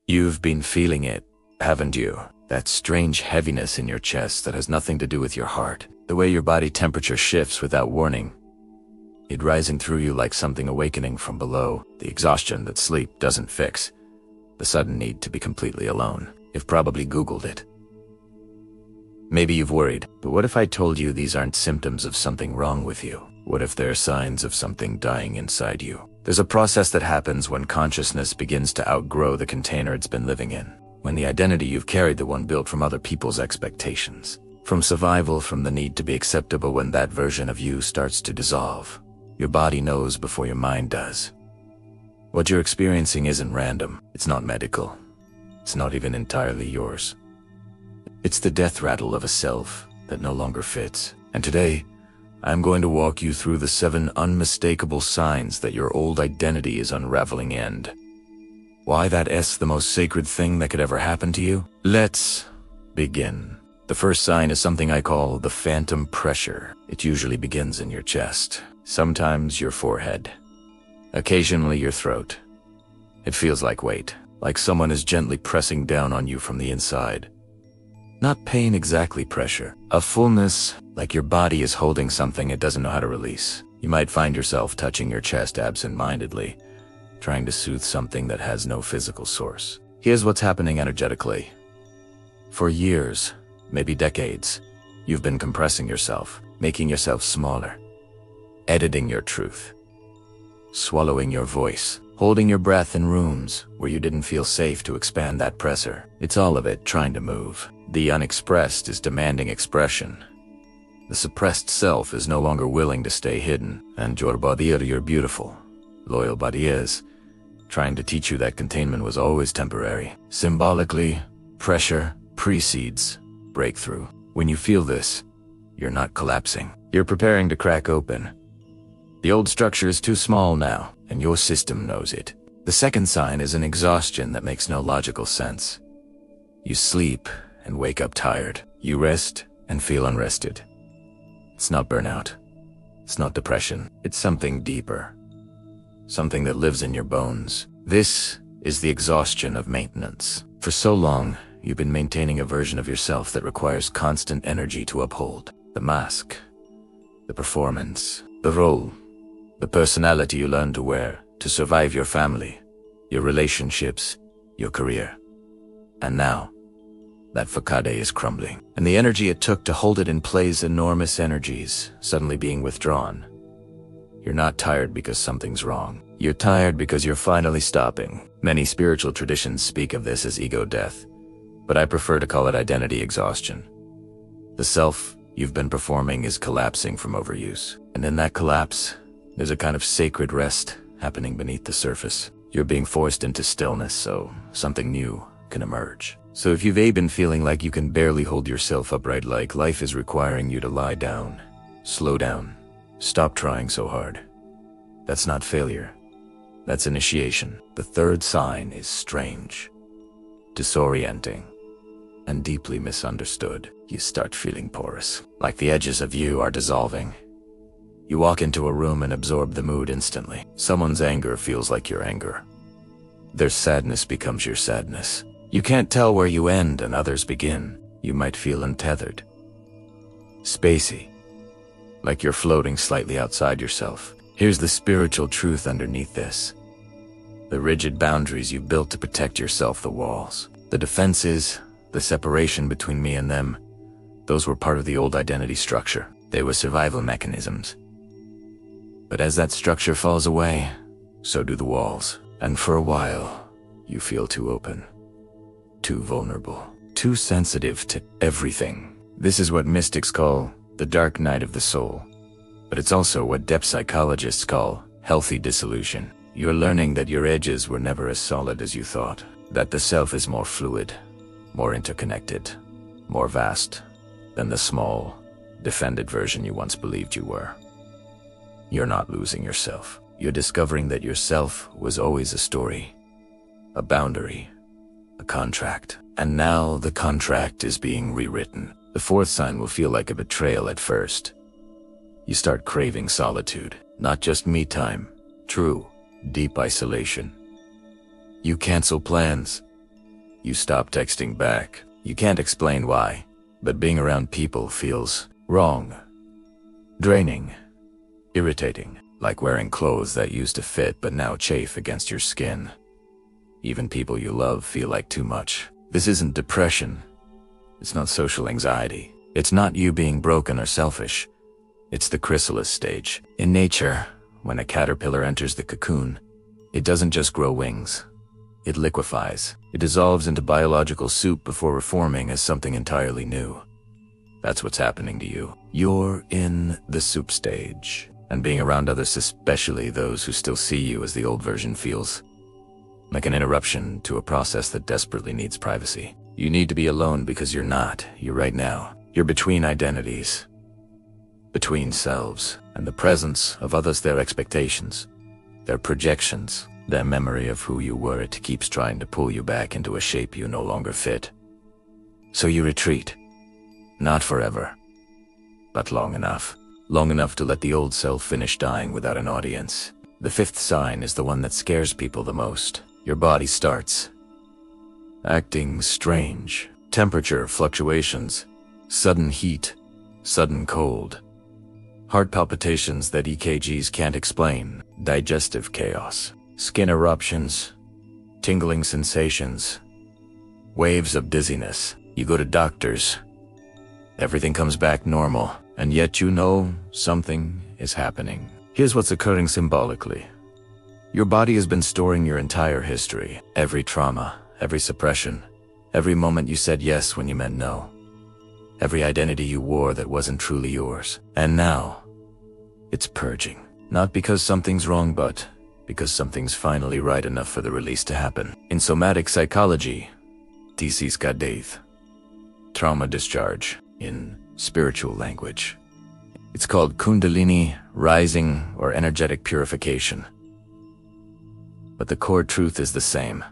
You've been feeling it, haven't you? That strange heaviness in your chest that has nothing to do with your heart. The way your body temperature shifts without warning. It rising through you like something awakening from below. The exhaustion that sleep doesn't fix. The sudden need to be completely alone. You've probably Googled it. Maybe you've worried, but what if I told you these aren't symptoms of something wrong with you? What if they're signs of something dying inside you? There's a process that happens when consciousness begins to outgrow the container it's been living in. When the identity you've carried, the one built from other people's expectations. From survival, from the need to be acceptable, when that version of you starts to dissolve. Your body knows before your mind does. What you're experiencing isn't random. It's not medical. It's not even entirely yours. It's the death rattle of a self that no longer fits. And today, I'm going to walk you through the 7 unmistakable signs that your old identity is unraveling and why that's the most sacred thing that could ever happen to you. Let's begin. The first sign is something I call the phantom pressure. It usually begins in your chest, sometimes your forehead, occasionally your throat. It feels like weight, like someone is gently pressing down on you from the inside. Not pain exactly, pressure. A fullness, like your body is holding something it doesn't know how to release. You might find yourself touching your chest absent-mindedly, trying to soothe something that has no physical source. Here's what's happening energetically. For years, maybe decades, you've been compressing yourself, making yourself smaller, editing your truth, swallowing your voice, holding your breath in rooms where you didn't feel safe to expand that pressure. It's all of it trying to move. The unexpressed is demanding expression. The suppressed self is no longer willing to stay hidden. And your body, your beautiful, loyal body is trying to teach you that containment was always temporary. Symbolically, pressure precedes breakthrough. When you feel this, you're not collapsing. You're preparing to crack open. The old structure is too small now, and your system knows it. The second sign is an exhaustion that makes no logical sense. You sleep and wake up tired. You rest and feel unrested. It's not burnout. It's not depression. It's something deeper. Something that lives in your bones. This is the exhaustion of maintenance. For so long, you've been maintaining a version of yourself that requires constant energy to uphold. The mask, the performance, the role, the personality you learn to wear to survive your family, your relationships, your career. And now, that facade is crumbling, and the energy it took to hold it in place, enormous energies, suddenly being withdrawn. You're not tired because something's wrong. You're tired because you're finally stopping. Many spiritual traditions speak of this as ego death, but I prefer to call it identity exhaustion. The self you've been performing is collapsing from overuse, and in that collapse, there's a kind of sacred rest happening beneath the surface. You're being forced into stillness so something new can emerge. So if you've been feeling like you can barely hold yourself upright, like life is requiring you to lie down, slow down, stop trying so hard, that's not failure. That's initiation. The third sign is strange, disorienting, and deeply misunderstood. You start feeling porous, like the edges of you are dissolving. You walk into a room and absorb the mood instantly. Someone's anger feels like your anger. Their sadness becomes your sadness. You can't tell where you end and others begin. You might feel untethered, spacey, like you're floating slightly outside yourself. Here's the spiritual truth underneath this. The rigid boundaries you built to protect yourself, the walls, the defenses, the separation between me and them, those were part of the old identity structure. They were survival mechanisms. But as that structure falls away, so do the walls. And for a while, you feel too open, too vulnerable, too sensitive to everything. This is what mystics call the dark night of the soul. But it's also what depth psychologists call healthy dissolution. You're learning that your edges were never as solid as you thought, that the self is more fluid, more interconnected, more vast than the small, defended version you once believed you were. You're not losing yourself. You're discovering that yourself was always a story, a boundary, a contract. And now the contract is being rewritten. The fourth sign will feel like a betrayal at first. You start craving solitude, not just me time, true, deep isolation. You cancel plans, You stop texting back. You can't explain why, but being around people feels wrong, draining, irritating, like wearing clothes that used to fit but now chafe against your skin. Even people you love feel like too much. This isn't depression. It's not social anxiety. It's not you being broken or selfish. It's the chrysalis stage. In nature, when a caterpillar enters the cocoon, it doesn't just grow wings. It liquefies. It dissolves into biological soup before reforming as something entirely new. That's what's happening to you. You're in the soup stage. And being around others, especially those who still see you as the old version, feels like an interruption to a process that desperately needs privacy. You need to be alone because you're not. You're right now. You're between identities, between selves, and the presence of others, their expectations, their projections, their memory of who you were. It keeps trying to pull you back into a shape you no longer fit. So you retreat. Not forever, but long enough. Long enough to let the old self finish dying without an audience. The fifth sign is the one that scares people the most. Your body starts acting strange. Temperature fluctuations, sudden heat, sudden cold, heart palpitations that EKGs can't explain, digestive chaos, skin eruptions, tingling sensations, waves of dizziness. You go to doctors. Everything comes back normal, and yet you know something is happening. Here's what's occurring symbolically. Your body has been storing your entire history, every trauma, every suppression, every moment you said yes when you meant no, every identity you wore that wasn't truly yours. And now, it's purging. Not because something's wrong, but because something's finally right enough for the release to happen. In somatic psychology, TC's Kadeith, trauma discharge. In spiritual language, it's called Kundalini rising or energetic purification. But the core truth is the same.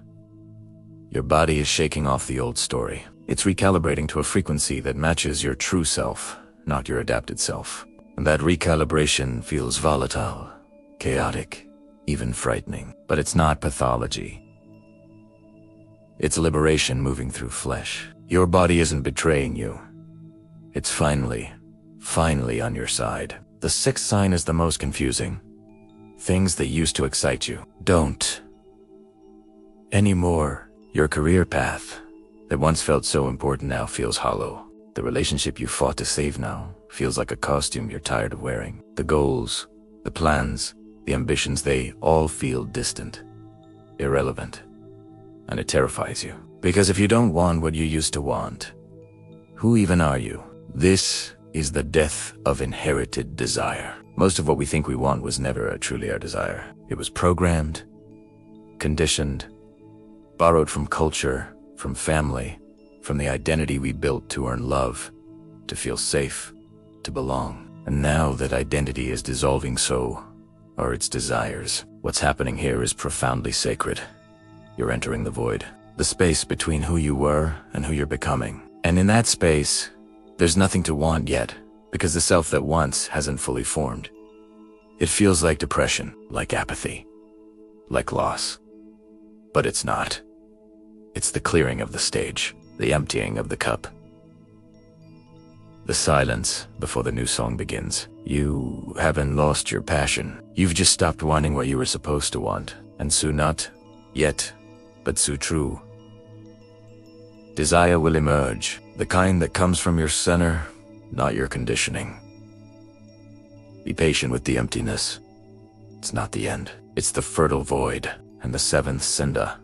Your body is shaking off the old story. It's recalibrating to a frequency that matches your true self, not your adapted self. And that recalibration feels volatile, chaotic, even frightening. But it's not pathology. It's liberation moving through flesh. Your body isn't betraying you. It's finally on your side. The sixth sign is the most confusing. Things that used to excite you don't anymore. Your career path that once felt so important now feels hollow. The relationship you fought to save now feels like a costume you're tired of wearing. The goals, the plans, the ambitions, they all feel distant, irrelevant, and it terrifies you. Because if you don't want what you used to want, who even are you? This is the death of inherited desire. Most of what we think we want was never truly our desire. It was programmed, conditioned, borrowed from culture, from family, from the identity we built to earn love, to feel safe, to belong. And now that identity is dissolving, so are its desires. What's happening here is profoundly sacred. You're entering the void, the space between who you were and who you're becoming. And in that space, there's nothing to want yet, because the self that wants hasn't fully formed. It feels like depression, like apathy, like loss. But it's not. It's the clearing of the stage, the emptying of the cup. The silence before the new song begins. You haven't lost your passion. You've just stopped wanting what you were supposed to want. And so not yet, but so true. Desire will emerge, the kind that comes from your center, not your conditioning. Be patient with the emptiness. It's not the end. It's the fertile void, and the seventh Sinda.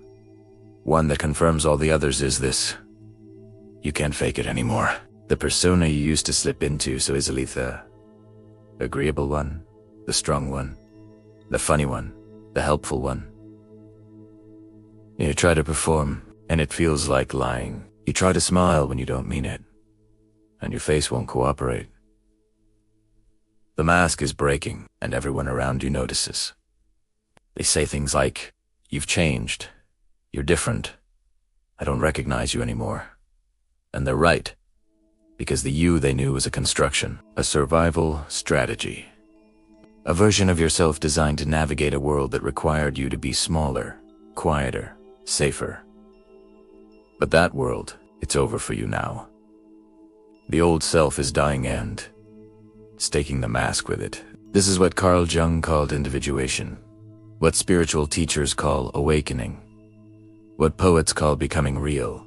One that confirms all the others is this. You can't fake it anymore. The persona you used to slip into so easily, the agreeable one, the strong one, the funny one, the helpful one. You try to perform, and it feels like lying. You try to smile when you don't mean it, and your face won't cooperate. The mask is breaking, and everyone around you notices. They say things like, "You've changed. You're different. I don't recognize you anymore." And they're right, because the you they knew was a construction, a survival strategy. A version of yourself designed to navigate a world that required you to be smaller, quieter, safer. But that world, it's over for you now. The old self is dying and it's taking the mask with it. This is what Carl Jung called individuation, what spiritual teachers call awakening, what poets call becoming real.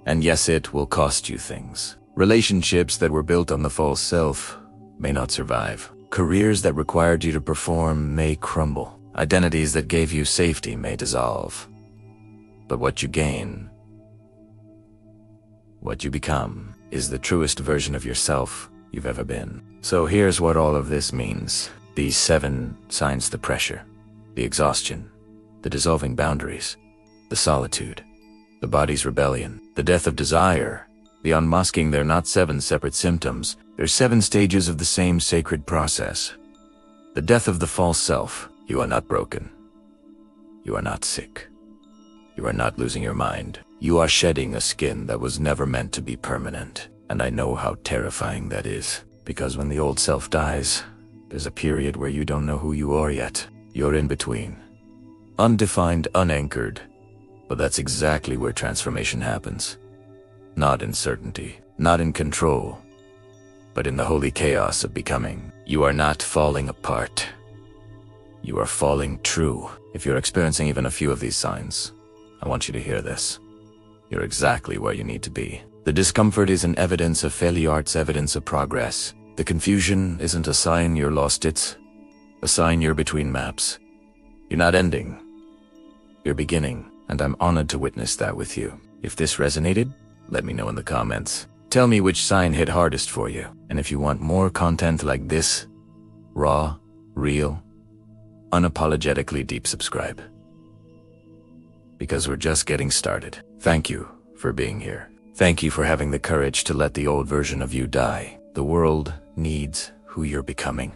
And yes, it will cost you things. Relationships that were built on the false self may not survive. Careers that required you to perform may crumble. Identities that gave you safety may dissolve. But what you gain, what you become, is the truest version of yourself you've ever been. So here's what all of this means. These 7 signs: the pressure, the exhaustion, the dissolving boundaries, the solitude, the body's rebellion, the death of desire, the unmasking. They're not 7 separate symptoms. They're 7 stages of the same sacred process. The death of the false self. You are not broken. You are not sick. You are not losing your mind. You are shedding a skin that was never meant to be permanent. And I know how terrifying that is, because when the old self dies, there's a period where you don't know who you are yet. You're in between. Undefined, unanchored. But that's exactly where transformation happens. Not in certainty, not in control, but in the holy chaos of becoming. You are not falling apart. You are falling true. If you're experiencing even a few of these signs, I want you to hear this. You're exactly where you need to be. The discomfort isn't evidence of failure, it's evidence of progress. The confusion isn't a sign you're lost, it's a sign you're between maps. You're not ending. You're beginning, and I'm honored to witness that with you. If this resonated, let me know in the comments. Tell me which sign hit hardest for you. And if you want more content like this, raw, real, unapologetically deep, subscribe. Because we're just getting started. Thank you for being here. Thank you for having the courage to let the old version of you die. The world needs who you're becoming.